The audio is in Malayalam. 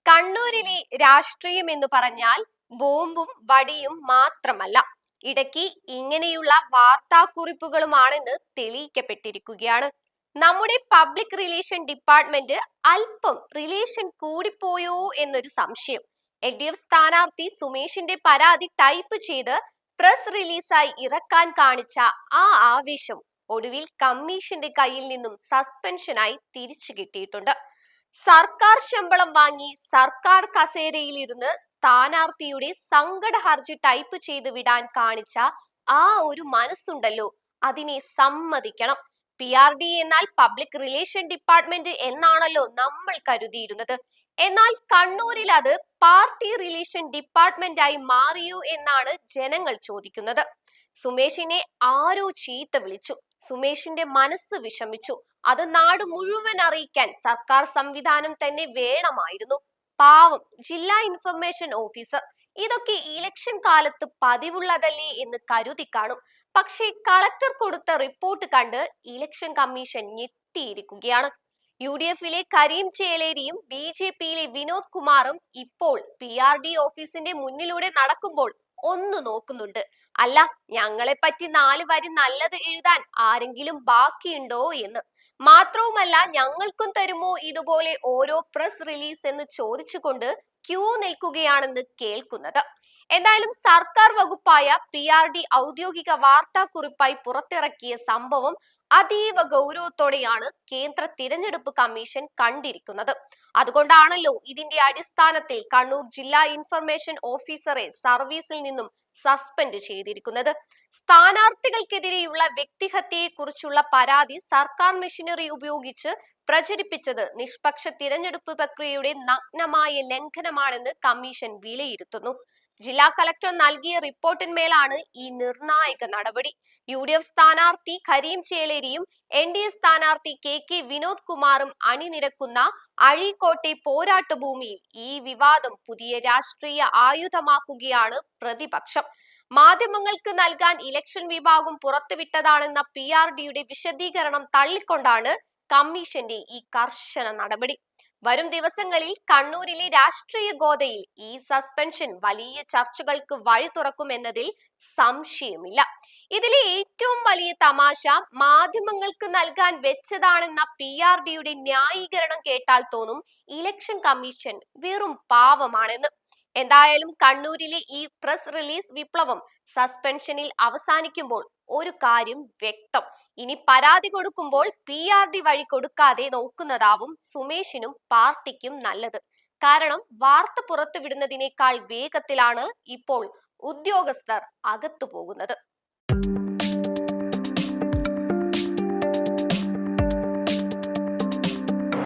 കണ്ണൂരിലെ രാഷ്ട്രീയം എന്ന് പറഞ്ഞാൽ ബോംബും വടിയും മാത്രമല്ല. ഇടയ്ക്ക് ഇങ്ങനെയുള്ള വാർത്താക്കുറിപ്പുകളുമാണെന്ന് തെളിയിക്കപ്പെട്ടിരിക്കുകയാണ്. നമ്മുടെ പബ്ലിക് റിലേഷൻ ഡിപ്പാർട്ട്മെന്റ് അല്പം റിലേഷൻ കൂടിപ്പോയോ എന്നൊരു സംശയം. LDF സ്ഥാനാർത്ഥി സുമേഷിന്റെ പരാതി ടൈപ്പ് ചെയ്ത് പ്രസ് റിലീസായി ഇറക്കാൻ കാണിച്ച ആ ആവേശം ഒടുവിൽ കമ്മീഷന്റെ കയ്യിൽ നിന്നും സസ്പെൻഷനായി തിരിച്ചു കിട്ടിയിട്ടുണ്ട്. സർക്കാർ ശമ്പളം വാങ്ങി സർക്കാർ കസേരയിൽ ഇരുന്ന് സ്ഥാനാർത്ഥിയുടെ സങ്കട ഹർജി ടൈപ്പ് ചെയ്ത് വിടാൻ കാണിച്ച ആ ഒരു മനസ്സുണ്ടല്ലോ, അതിനെ സമ്മതിക്കണം. PRD എന്നാൽ പബ്ലിക് റിലേഷൻ ഡിപ്പാർട്ട്മെന്റ് എന്നാണല്ലോ നമ്മൾ കരുതിയിരുന്നത്. എന്നാൽ കണ്ണൂരിൽ അത് പാർട്ടി റിലേഷൻ ഡിപ്പാർട്ട്മെന്റ് ആയി മാറിയോ എന്നാണ് ജനങ്ങൾ ചോദിക്കുന്നത്. സുമേഷിനെ ആരോ ചീത്ത വിളിച്ചു. സുമേഷിന്റെ മനസ്സ് വിഷമിച്ചു. അത് നാട് മുഴുവൻ അറിയിക്കാൻ സർക്കാർ സംവിധാനം തന്നെ വേണമായിരുന്നു. പാവം ജില്ലാ ഇൻഫർമേഷൻ ഓഫീസർ. ഇതൊക്കെ ഇലക്ഷൻ കാലത്ത് പതിവുള്ളതല്ലേ എന്ന് കരുതി കാണും. പക്ഷേ കളക്ടർ കൊടുത്ത റിപ്പോർട്ട് കണ്ട് ഇലക്ഷൻ കമ്മീഷൻ ഞെട്ടിയിരിക്കുകയാണ്. UDFിലെ കരീം ചേലേരിയും BJPയിലെ വിനോദ് കുമാറും ഇപ്പോൾ PRD ഓഫീസിന്റെ മുന്നിലൂടെ നടക്കുമ്പോൾ ഒന്ന് നോക്കുന്നുണ്ട്. അല്ല, ഞങ്ങളെ പറ്റി 4 വരി നല്ലത് എഴുതാൻ ആരെങ്കിലും ബാക്കിയുണ്ടോ എന്ന്. മാത്രവുമല്ല, ഞങ്ങൾക്കും തരുമോ ഇതുപോലെ ഓരോ പ്രസ് റിലീസ് എന്ന് ചോദിച്ചുകൊണ്ട് ക്യൂ നിൽക്കുകയാണെന്ന് കേൾക്കുന്നത്. എന്തായാലും സർക്കാർ വകുപ്പായ PRD ഔദ്യോഗിക വാർത്താക്കുറിപ്പായി പുറത്തിറക്കിയ സംഭവം അതീവ ഗൗരവത്തോടെയാണ് കേന്ദ്ര തിരഞ്ഞെടുപ്പ് കമ്മീഷൻ കണ്ടിരിക്കുന്നത്. അതുകൊണ്ടാണല്ലോ ഇതിന്റെ അടിസ്ഥാനത്തിൽ കണ്ണൂർ ജില്ലാ ഇൻഫർമേഷൻ ഓഫീസറെ സർവീസിൽ നിന്നും സസ്പെൻഡ് ചെയ്തിരിക്കുന്നത്. സ്ഥാനാർത്ഥികൾക്കെതിരെയുള്ള വ്യക്തിഹത്യയെ കുറിച്ചുള്ള പരാതി സർക്കാർ മെഷീനറി ഉപയോഗിച്ച് പ്രചരിപ്പിച്ചത് നിഷ്പക്ഷ തിരഞ്ഞെടുപ്പ് പ്രക്രിയയുടെ നഗ്നമായ ലംഘനമാണെന്ന് കമ്മീഷൻ വിലയിരുത്തുന്നു. ജില്ലാ കളക്ടർ നൽകിയ റിപ്പോർട്ടിന്മേലാണ് ഈ നിർണായക നടപടി. UDF സ്ഥാനാർത്ഥി കരീം ചേലേരിയും NDA സ്ഥാനാർത്ഥി KK വിനോദ് കുമാറും അണിനിരക്കുന്ന അഴീക്കോട്ടെ പോരാട്ടഭൂമിയിൽ ഈ വിവാദം പുതിയ രാഷ്ട്രീയ ആയുധമാക്കുകയാണ് പ്രതിപക്ഷം. മാധ്യമങ്ങൾക്ക് നൽകാൻ ഇലക്ഷൻ വിഭാഗം പുറത്തുവിട്ടതാണെന്ന PRDയുടെ വിശദീകരണം തള്ളിക്കൊണ്ടാണ് കമ്മീഷന്റെ ഈ കർശന നടപടി. വരും ദിവസങ്ങളിൽ കണ്ണൂരിലെ രാഷ്ട്രീയ ഗോതയിൽ ഈ സസ്പെൻഷൻ വലിയ ചർച്ചകൾക്ക് വഴി തുറക്കുമെന്നതിൽ സംശയമില്ല. ഇതിലെ ഏറ്റവും വലിയ തമാശ മാധ്യമങ്ങൾക്ക് നൽകാൻ വെച്ചതാണെന്ന PRDയുടെ ന്യായീകരണം കേട്ടാൽ തോന്നും ഇലക്ഷൻ കമ്മീഷൻ വെറും പാവമാണെന്ന്. എന്തായാലും കണ്ണൂരിലെ ഈ പ്രസ് റിലീസ് വിപ്ലവം സസ്പെൻഷനിൽ അവസാനിക്കുമ്പോൾ ഒരു കാര്യം വ്യക്തം: ഇനി പരാതി കൊടുക്കുമ്പോൾ PRD വഴി കൊടുക്കാതെ നോക്കുന്നതാവും സുമേഷിനും പാർട്ടിക്കും നല്ലത്. കാരണം വാർത്ത പുറത്തുവിടുന്നതിനേക്കാൾ വേഗത്തിലാണ് ഇപ്പോൾ ഉദ്യോഗസ്ഥർ അകത്തു പോകുന്നത്.